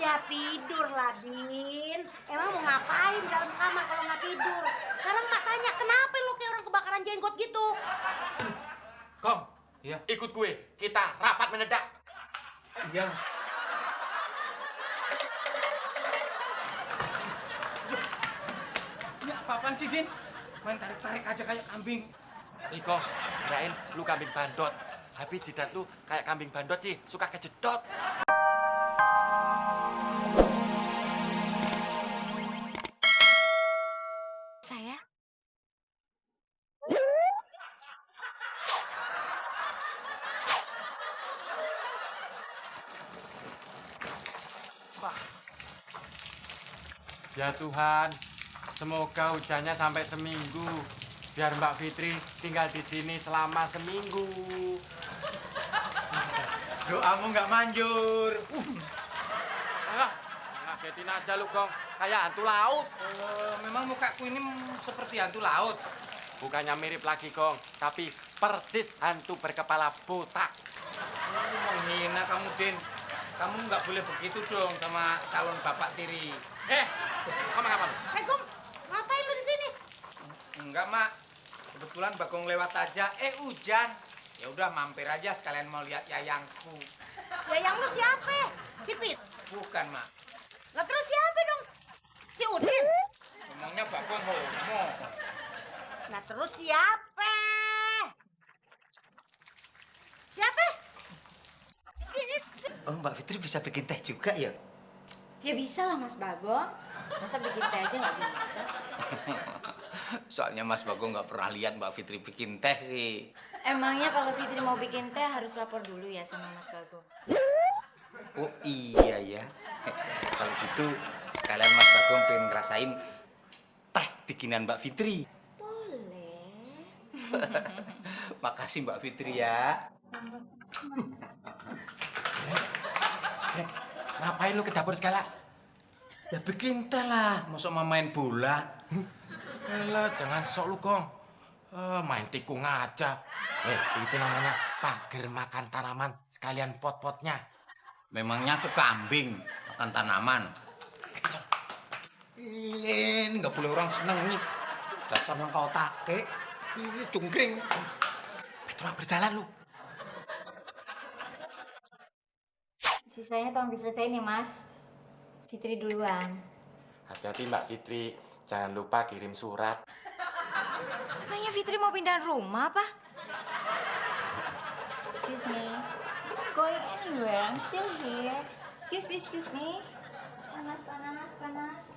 Ya tidur lah, Din. Emang mau ngapain dalam kamar kalau nggak tidur? Sekarang Mak tanya, kenapa lo kayak orang kebakaran jenggot gitu? Gong, Iya. ikut gue. Kita rapat mendadak. Iya. Ini apa-apaan sih, Din? Main tarik-tarik aja kayak kambing. Iko, kirain lu kambing bandot. Habis jidat lu kayak kambing bandot sih, suka kejedot. Saya? Ya Tuhan, semoga hujannya sampai seminggu. Biar Mbak Fitri tinggal di sini selama seminggu. Doamu nggak manjur. Ah, ngagetin aja lu, Gong. Kayak hantu laut. Memang mukaku ini seperti hantu laut. Bukannya mirip lagi, Gong. Tapi persis hantu berkepala botak. Menghina kamu, Din. Kamu nggak boleh begitu dong sama calon bapak tiri. Kamu ngapain? Gom, ngapain lu di sini? Enggak, Mak. Kebetulan Bagong lewat aja. Hujan. Ya udah mampir aja sekalian mau lihat yayangku. Ya yang lu siapa? Si Pit? Bukan, Mak. Lah terus siapa dong? Si Udin? Ngomongnya Bagong ngomong. Nah terus siapa? Siapa? Oh, Mbak Fitri bisa bikin teh juga ya? Ya bisa lah Mas Bagong. Masa bikin teh aja nggak bisa? Soalnya Mas Bagong nggak pernah lihat Mbak Fitri bikin teh sih. Emangnya kalau Fitri mau bikin teh harus lapor dulu ya sama Mas Bagong? Oh iya ya. Kalau gitu sekalian Mas Bagong pengen ngerasain teh bikinan Mbak Fitri. Boleh. Makasih Mbak Fitri ya. Ngapain lu ke dapur segala? Ya bikin teh lah, masa mau main bola. Elah, jangan sok lu, Gong. Main tikung aja. Itu namanya pagar makan tanaman sekalian pot-potnya. Memangnya aku kambing makan tanaman. Ini nggak boleh orang seneng nih. Dasar yang kau take. Ini cungkring. Petra berjalan lu. Sisanya tolong diselesain ya Mas. Fitri duluan. Hati-hati Mbak Fitri, jangan lupa kirim surat. Emangnya Fitri mau pindah rumah apa? Excuse me. Going anywhere? I'm still here. Excuse me. Panas, panas, panas.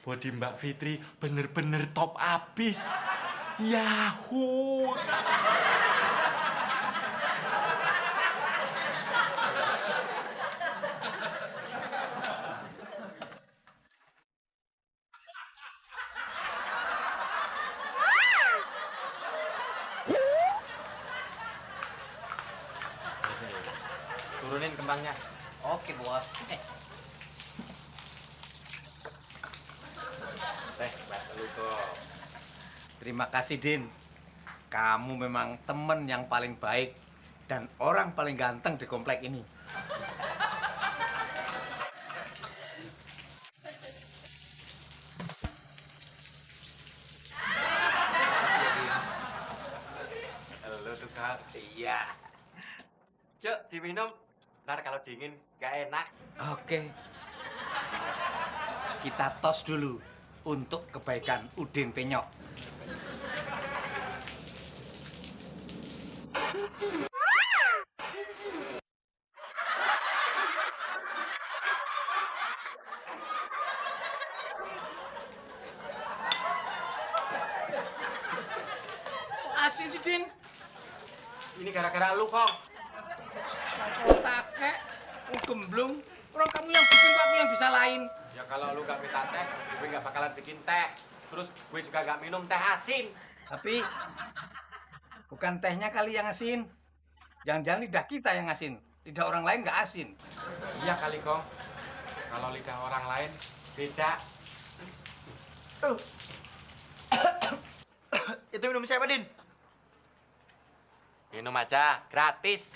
Body Mbak Fitri bener-bener top abis. Yahoo! Turunin kembangnya. Oke bos. Teh, buat lu kok. Terima kasih Din. Kamu memang temen yang paling baik dan orang paling ganteng di komplek ini. Lu tuh kan. Iya. Cuk, diminum. Ntar kalau dingin gak enak. Oke. Kita tos dulu untuk kebaikan Udin Penyok. Asin sih, Din. Ini gara-gara lu, Kong. Kau take, gemblung. Orang kamu yang bikin, aku yang disalahin. Ya kalau lu gak minta teh, gue gak bakalan bikin teh. Terus gue juga gak minum teh asin. Tapi bukan tehnya kali yang asin. Jangan-jangan lidah kita yang asin. Lidah orang lain nggak asin. Iya kali, Kong. Kalau lidah orang lain beda. Itu minum siapa, Din? Minum aja, gratis.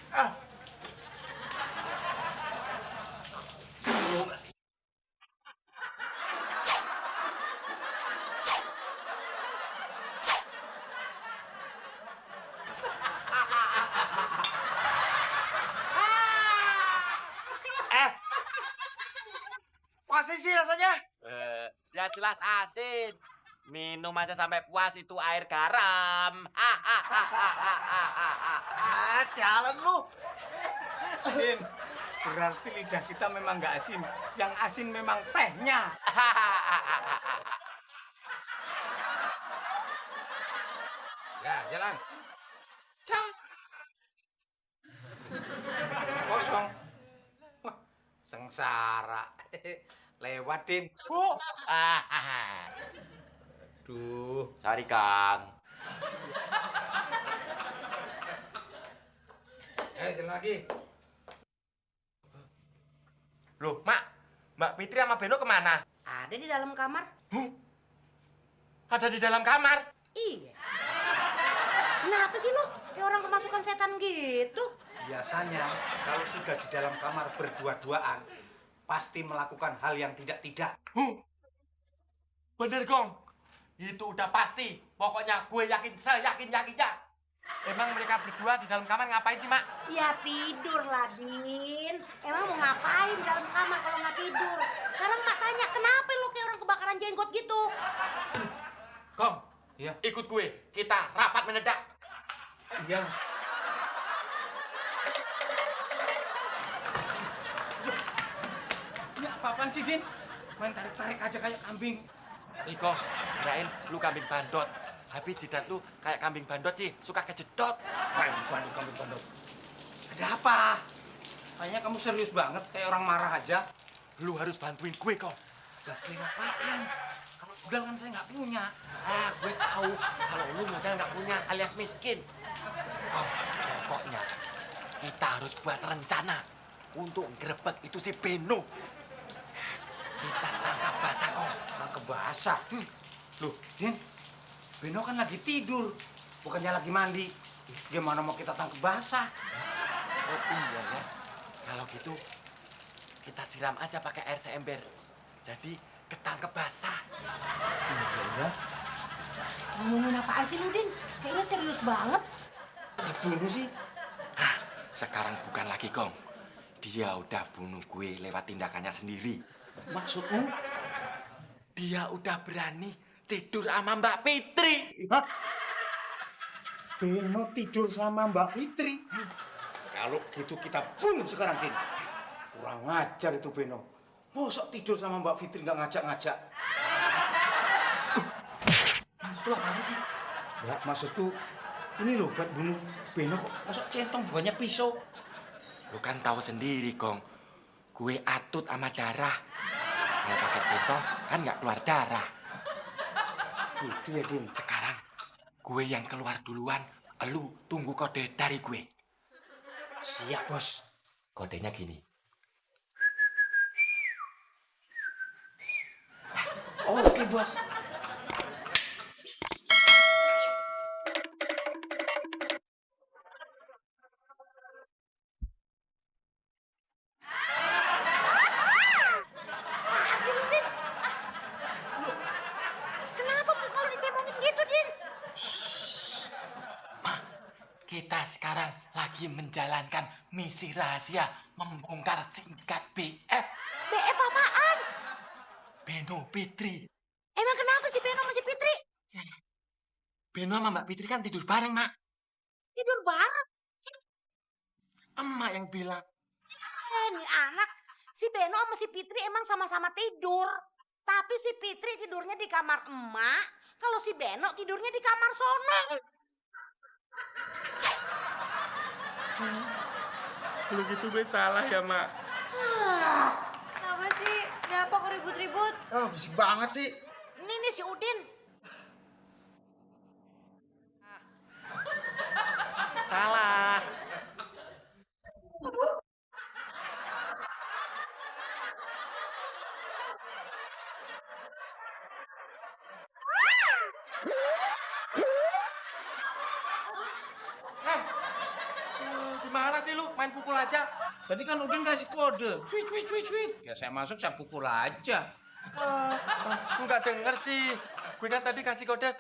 Masih sih rasanya? Ya jelas asin. Minum aja sampai puas itu air garam. Sialan lu. Din, berarti lidah kita memang nggak asin. Yang asin memang tehnya. Ya, jalan. Kosong. Wah, sengsara. Lewat, Din. Duh. Sorry, Kang. Jalan lagi. Loh, Mak. Mbak Fitri sama Beno kemana? Ada di dalam kamar. Ada di dalam kamar. Iya. Kenapa sih lo? Kayak orang kemasukan setan gitu. Biasanya kalau sudah di dalam kamar berdua-duaan, pasti melakukan hal yang tidak-tidak. Bener, Gong. Itu udah pasti. Pokoknya gue yakin, seyakin-yakinnya. Emang mereka berdua di dalam kamar ngapain sih, Mak? Ya tidur lah, Din. Emang mau ngapain di dalam kamar kalau nggak tidur? Sekarang mak tanya, kenapa lo kayak orang kebakaran jenggot gitu? Gong, Iya. ikut gue. Kita rapat mendadak. Iya. Ini apa-apaan sih, Din? Main tarik-tarik aja kayak kambing. Iko, kirain lu kambing bandot. Habis jidat lu kayak kambing bandot sih, suka kejedot. Kambing bandot. Ada apa? Kayaknya kamu serius banget, kayak orang marah aja. Lu harus bantuin gue, kok. Gak ngapain? Kalau modal kan saya nggak punya. Gue tahu kalau lu modal nggak punya alias miskin. Oh, pokoknya kita harus buat rencana untuk grebek itu si Beno. Kita tangkap basah, kok. Tangkep basah. Loh, Din, Beno kan lagi tidur, bukannya lagi mandi. Gimana mau kita tangkep basah? Oh iya ya. Kalau gitu kita siram aja pakai air seember. Jadi ketangkep basah. Iya. Ngomongin apaan sih lu, Din? Kayaknya serius banget. Dulu sih. Sekarang bukan lagi, Gong. Dia udah bunuh gue lewat tindakannya sendiri. Maksudmu? Dia udah berani tidur sama Mbak Fitri. Hah? Beno tidur sama Mbak Fitri? Kalau gitu kita bunuh sekarang, Din. Kurang ngajar itu Beno. Mosok tidur sama Mbak Fitri nggak ngajak-ngajak? Maksud lu apaan sih? Ya, maksudku ini loh buat bunuh Beno kok. Mosok centong bukannya pisau. Lu kan tahu sendiri, Gong. Gue atut sama darah. Kalau pakai centong kan nggak keluar darah. Gitu ya, Din. Sekarang gue yang keluar duluan. Lu tunggu kode dari gue. Siap, Bos. Kodenya gini. Oke, Bos. Apaan sih lu, Din? Kenapa muka lu dicemongin gitu, Din? Kita sekarang lagi menjalankan misi rahasia membongkar sindikat BF. BF apaan? Beno Fitri. Emang kenapa sih Beno sama si Fitri? Beno sama Mbak Fitri kan tidur bareng, Mak. Tidur bareng. Emak yang bilang. Nih anak, si Beno sama si Fitri emang sama-sama tidur. Tapi si Fitri tidurnya di kamar emak. Kalau si Beno tidurnya di kamar sono. Kalau gitu gue salah ya, Mak. Kenapa sih? Ada apa kok ribut-ribut? Oh, bisik banget sih. Ini si Udin. Salah. sih lu main pukul aja? Tadi kan Udin kasih kode. Sweet, sweet, sweet, sweet. Ya saya masuk, saya pukul aja. Enggak denger sih. Gue kan tadi kasih kode